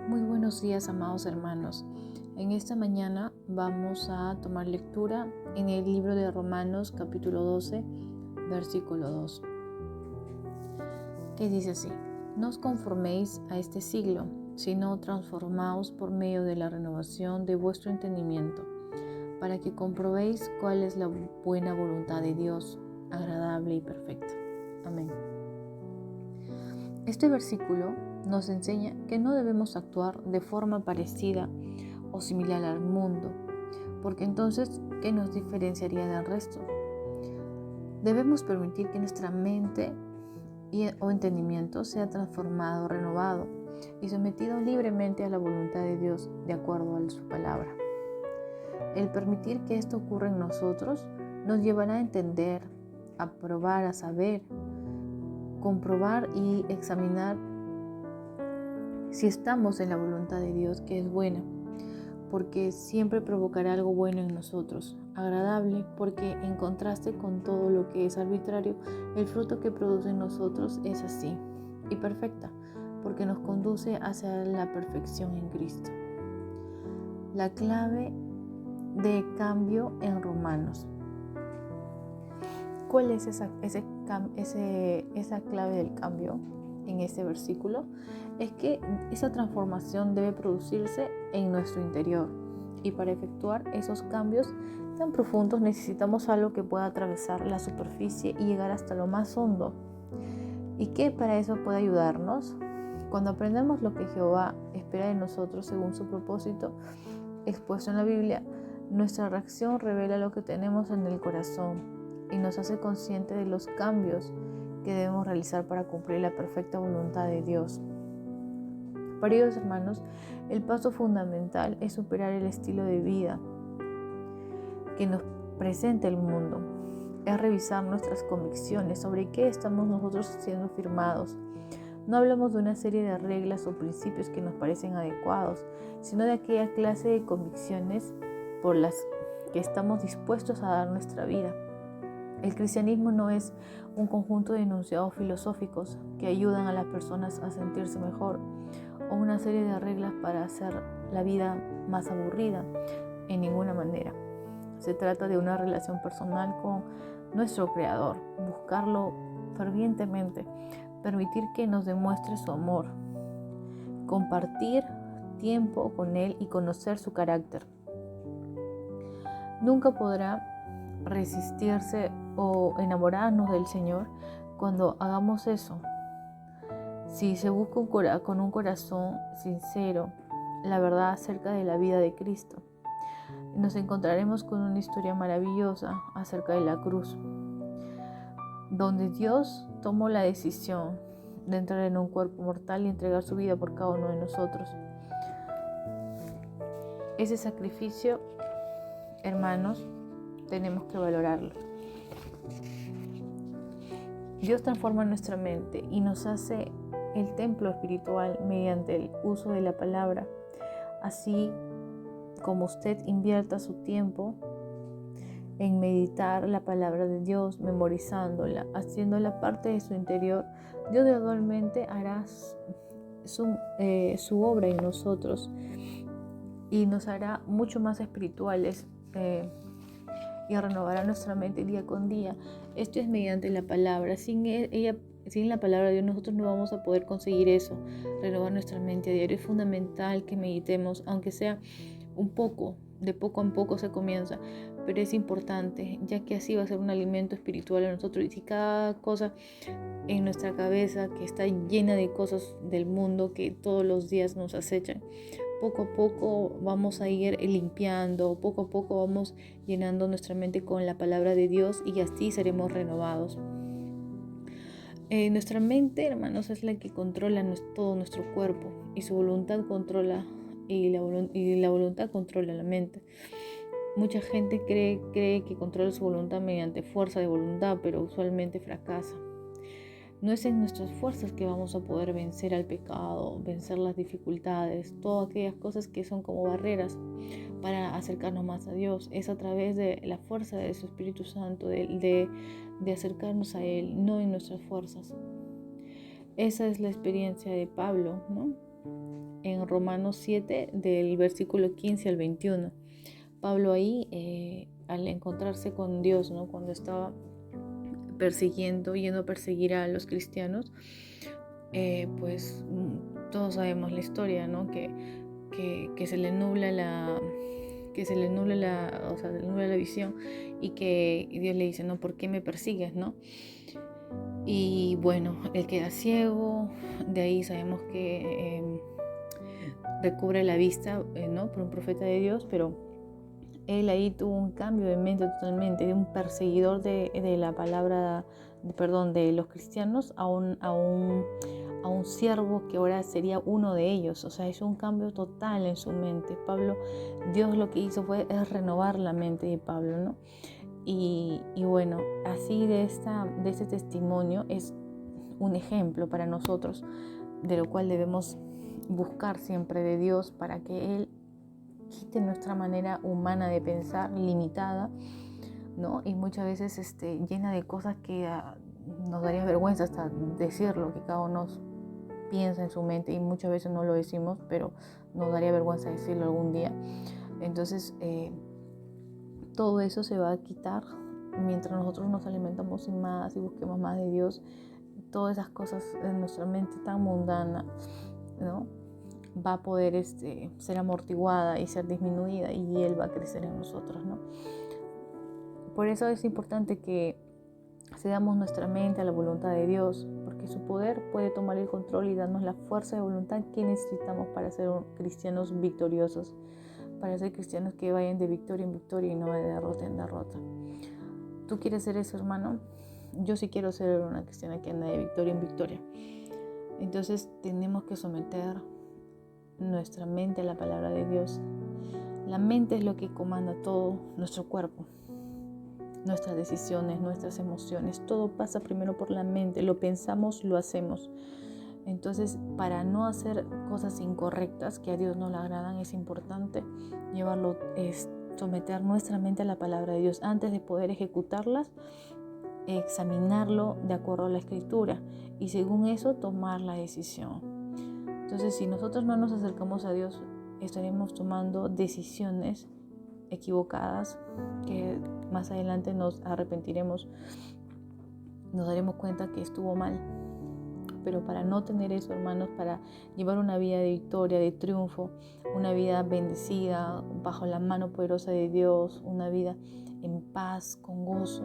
Muy buenos días, amados hermanos. En esta mañana vamos a tomar lectura en el libro de Romanos, capítulo 12, versículo 2, que dice así: No os conforméis a este siglo, sino transformaos por medio de la renovación de vuestro entendimiento, para que comprobéis cuál es la buena voluntad de Dios, agradable y perfecta. Amén. Este versículo nos enseña que no debemos actuar de forma parecida o similar al mundo, porque entonces, ¿qué nos diferenciaría del resto? Debemos permitir que nuestra mente o entendimiento sea transformado, renovado y sometido libremente a la voluntad de Dios de acuerdo a su palabra. El permitir que esto ocurra en nosotros nos llevará a entender, a probar, a saber, comprobar y examinar si estamos en la voluntad de Dios, que es buena, porque siempre provocará algo bueno en nosotros, agradable, porque en contraste con todo lo que es arbitrario, el fruto que produce en nosotros es así, y perfecta, porque nos conduce hacia la perfección en Cristo. La clave de cambio en Romanos. ¿Cuál es esa clave del cambio en este versículo? Es que esa transformación debe producirse en nuestro interior, y para efectuar esos cambios tan profundos necesitamos algo que pueda atravesar la superficie y llegar hasta lo más hondo. ¿Y qué para eso puede ayudarnos? Cuando aprendemos lo que Jehová espera de nosotros según su propósito expuesto en la Biblia, nuestra reacción revela lo que tenemos en el corazón y nos hace consciente de los cambios que debemos realizar para cumplir la perfecta voluntad de Dios. Queridos hermanos, el paso fundamental es superar el estilo de vida que nos presenta el mundo. Es revisar nuestras convicciones sobre qué estamos nosotros siendo firmados. No hablamos de una serie de reglas o principios que nos parecen adecuados, sino de aquella clase de convicciones por las que estamos dispuestos a dar nuestra vida. El cristianismo no es un conjunto de enunciados filosóficos que ayudan a las personas a sentirse mejor o una serie de reglas para hacer la vida más aburrida, en ninguna manera. Se trata de una relación personal con nuestro Creador, buscarlo fervientemente, permitir que nos demuestre su amor, compartir tiempo con Él y conocer su carácter. Nunca podrá resistirse o enamorarnos del Señor cuando hagamos eso. Si se busca con un corazón sincero la verdad acerca de la vida de Cristo, nos encontraremos con una historia maravillosa acerca de la cruz, donde Dios tomó la decisión de entrar en un cuerpo mortal y entregar su vida por cada uno de nosotros. Ese sacrificio, hermanos, tenemos que valorarlo. Dios transforma nuestra mente y nos hace el templo espiritual mediante el uso de la palabra. Así como usted invierta su tiempo en meditar la palabra de Dios, memorizándola, haciéndola parte de su interior, Dios gradualmente hará su obra en nosotros y nos hará mucho más espirituales y renovará nuestra mente día con día. Esto es mediante la palabra. Sin la palabra de Dios nosotros no vamos a poder conseguir eso, renovar nuestra mente a diario. Es fundamental que meditemos, aunque sea un poco, de poco en poco se comienza, pero es importante, ya que así va a ser un alimento espiritual a nosotros. Y si cada cosa en nuestra cabeza que está llena de cosas del mundo que todos los días nos acechan, poco a poco vamos a ir limpiando, poco a poco vamos llenando nuestra mente con la palabra de Dios y así seremos renovados. Nuestra mente, hermanos, es la que controla todo nuestro cuerpo y su voluntad controla y la voluntad controla la mente. Mucha gente cree que controla su voluntad mediante fuerza de voluntad, pero usualmente fracasa. No es en nuestras fuerzas que vamos a poder vencer al pecado, vencer las dificultades, todas aquellas cosas que son como barreras para acercarnos más a Dios. Es a través de la fuerza de su Espíritu Santo, de acercarnos a Él, no en nuestras fuerzas. Esa es la experiencia de Pablo, ¿no? en Romanos 7, del versículo 15 al 21. Pablo ahí, al encontrarse con Dios, ¿no? Cuando estaba yendo a perseguir a los cristianos, pues todos sabemos la historia, ¿no? Que se le nubla o sea, se le nubla la visión, y que Dios le dice, no, ¿por qué me persigues, no? Y bueno, él queda ciego. De ahí sabemos que recubre la vista, ¿no? Por un profeta de Dios, pero él ahí tuvo un cambio de mente totalmente, de un perseguidor de la palabra, de los cristianos, a un siervo que ahora sería uno de ellos. O sea, es un cambio total en su mente. Dios lo que hizo fue renovar la mente de Pablo, ¿no? Y bueno, así de este testimonio es un ejemplo para nosotros, de lo cual debemos buscar siempre de Dios, para que Él quite nuestra manera humana de pensar limitada, ¿no? Y muchas veces llena de cosas que nos daría vergüenza hasta decirlo, que cada uno piensa en su mente, y muchas veces no lo decimos, pero nos daría vergüenza decirlo algún día. Entonces todo eso se va a quitar mientras nosotros nos alimentamos más y busquemos más de Dios. Todas esas cosas en nuestra mente tan mundana, ¿no? Va a poder ser amortiguada y ser disminuida, y Él va a crecer en nosotros, ¿no? Por eso es importante que cedamos nuestra mente a la voluntad de Dios, porque su poder puede tomar el control y darnos la fuerza de voluntad que necesitamos para ser cristianos victoriosos, para ser cristianos que vayan de victoria en victoria y no de derrota en derrota. ¿Tú quieres ser eso, hermano? Yo sí quiero ser una cristiana que anda de victoria en victoria. Entonces tenemos que someter nuestra mente a la palabra de Dios. La mente es lo que comanda todo nuestro cuerpo, nuestras decisiones, nuestras emociones. Todo pasa primero por la mente. Lo pensamos, lo hacemos. Entonces, para no hacer cosas incorrectas que a Dios no le agradan, es importante someter nuestra mente a la palabra de Dios antes de poder ejecutarlas, examinarlo de acuerdo a la Escritura, y según eso tomar la decisión. Entonces, si nosotros no nos acercamos a Dios, estaremos tomando decisiones equivocadas que más adelante nos arrepentiremos, nos daremos cuenta que estuvo mal. Pero para no tener eso, hermanos, para llevar una vida de victoria, de triunfo, una vida bendecida, bajo la mano poderosa de Dios, una vida en paz, con gozo,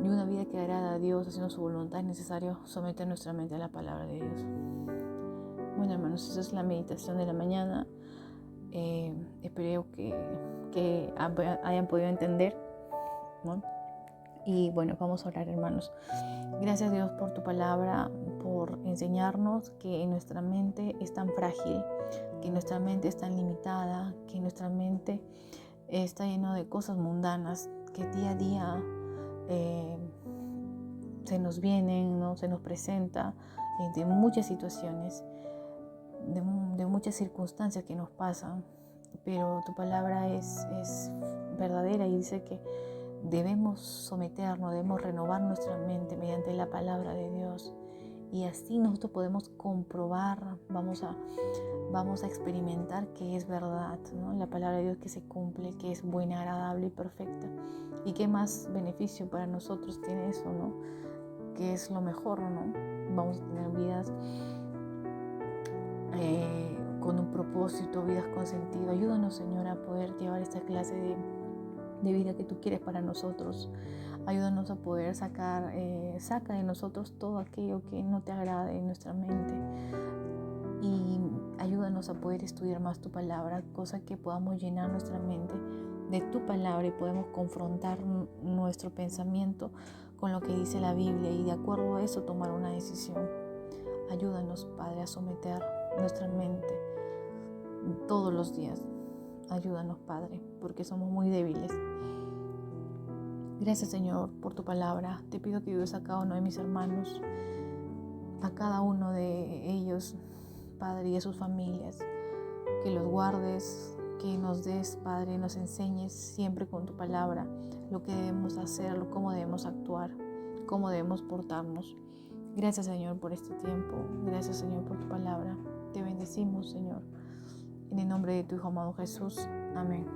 y una vida que agrada a Dios haciendo su voluntad, es necesario someter nuestra mente a la palabra de Dios. Bueno, hermanos, esa es la meditación de la mañana. Espero que hayan podido entender, ¿no? Y bueno, vamos a orar, hermanos. Gracias, Dios, por tu palabra, por enseñarnos que nuestra mente es tan frágil, que nuestra mente es tan limitada, que nuestra mente está llena de cosas mundanas que día a día se nos vienen, ¿no? Se nos presenta de muchas situaciones, de muchas circunstancias que nos pasan. Pero tu palabra es verdadera, y dice que debemos someternos, debemos renovar nuestra mente mediante la palabra de Dios, y así nosotros podemos comprobar, vamos a experimentar que es verdad, ¿no? La palabra de Dios que se cumple, que es buena, agradable y perfecta. Y qué más beneficio para nosotros tiene eso, ¿no? Que es lo mejor, ¿no? Vamos a tener vidas con un propósito, vidas con sentido. Ayúdanos, Señor, a poder llevar esta clase de vida que tú quieres para nosotros. Ayúdanos a poder saca de nosotros todo aquello que no te agrade en nuestra mente, y ayúdanos a poder estudiar más tu palabra, cosa que podamos llenar nuestra mente de tu palabra y podemos confrontar nuestro pensamiento con lo que dice la Biblia, y de acuerdo a eso tomar una decisión. Ayúdanos, Padre, a someter nuestra mente todos los días. Ayúdanos, Padre, porque somos muy débiles. Gracias, Señor, por tu palabra. Te pido que ayudes a cada uno de mis hermanos, a cada uno de ellos, Padre, y a sus familias. Que los guardes, que nos des, Padre, nos enseñes siempre con tu palabra lo que debemos hacer, cómo debemos actuar, cómo debemos portarnos. Gracias, Señor, por este tiempo. Gracias, Señor, por tu palabra. Te bendigo. bendecimos, Señor. En el nombre de tu Hijo amado Jesús. Amén.